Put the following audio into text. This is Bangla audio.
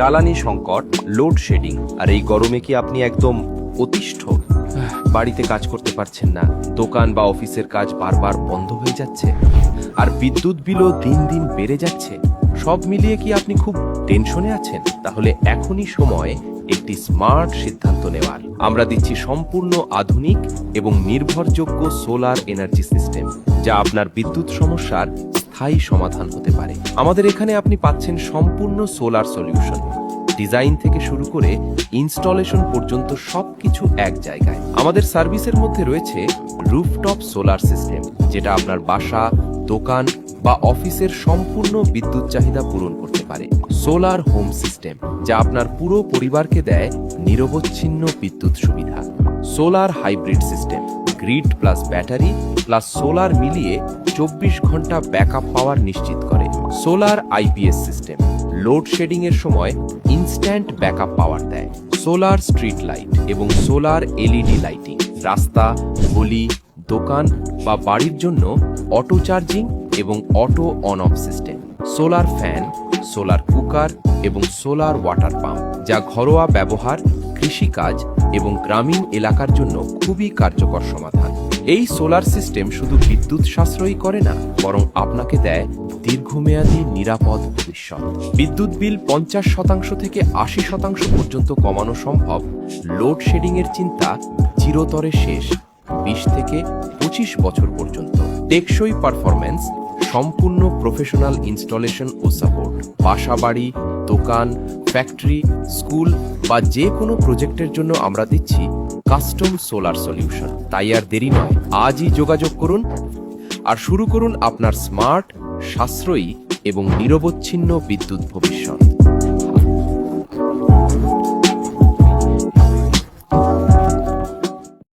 জ্বালানি সংকট, লোডশেডিং, আর এই গরমে কি আপনি একদম অতিষ্ঠ? বাড়িতে কাজ করতে পারছেন না, দোকান বা অফিসের কাজ বারবার বন্ধ হয়ে যাচ্ছে, আর বিদ্যুৎ বিলও দিন দিন বেড়ে যাচ্ছে। সব মিলিয়ে কি আপনি খুব টেনশনে আছেন? তাহলে এখনই সময় একটি স্মার্ট সিদ্ধান্ত নেওয়ার। আমরা দিচ্ছি সম্পূর্ণ আধুনিক এবং নির্ভরযোগ্য সোলার এনার্জি সিস্টেম, যা আপনার বিদ্যুৎ সমস্যার স্থায়ী সমাধান হতে পারে। আমাদের এখানে আপনি পাচ্ছেন সম্পূর্ণ সোলার সলিউশন, ডিজাইন থেকে শুরু করে ইনস্টলেশন পর্যন্ত সবকিছু এক জায়গায়। আমাদের সার্ভিসের মধ্যে রয়েছে রুফটপ সোলার সিস্টেম, যেটা আপনার বাসা, দোকান বা অফিসের সম্পূর্ণ বিদ্যুৎ চাহিদা পূরণ করতে পারে। সোলার হোম সিস্টেম, যা আপনার পুরো পরিবারকে দেয় নিরবচ্ছিন্ন বিদ্যুৎ সুবিধা। Solar hybrid system, grid plus battery plus solar মিলিয়ে 24 ঘন্টা ব্যাকআপ পাওয়ার নিশ্চিত করে। সোলার আইপিএস সিস্টেম, লোডশেডিং এর সময় ইনস্ট্যান্ট ব্যাকআপ পাওয়ার দেয়। সোলার স্ট্রিট লাইট এবং সোলার এলইডি লাইটিং, রাস্তা, গলি, দোকান বা বাড়ির জন্য অটো চার্জিং এবং auto on of system. Solar fan, solar cooker এবং সোলার ওয়াটার পাম্প, যা ঘরোয়া ব্যবহার, কৃষিকাজ এবং গ্রামীণ এলাকার জন্য খুবই কার্যকর সমাধান। এই সোলার সিস্টেম শুধু বিদ্যুৎ সাশ্রয়ী করে না, বরং আপনাকে দেয় দীর্ঘমেয়াদী নিরাপদ ভবিষ্যৎ। বিদ্যুৎ বিল 50% থেকে 80% পর্যন্ত কমানো সম্ভব। লোডশেডিং এর চিন্তা চিরতরে শেষ, 20 থেকে 25 বছর পর্যন্ত। টেকসই পারফরম্যান্স, সম্পূর্ণ প্রফেশনাল ইনস্টলেশন ও সাপোর্ট। বাসা, বাড়ি, দোকান, ফ্যাক্টরি, স্কুল বা যে কোনো প্রজেক্টের জন্য আমরা দিচ্ছি কাস্টম সোলার সলিউশন। তাই আর দেরি নয়, আজই যোগাযোগ করুন আর শুরু করুন আপনার স্মার্ট, সাশ্রয়ী এবং নিরবচ্ছিন্ন বিদ্যুৎ ভবিষ্যৎ।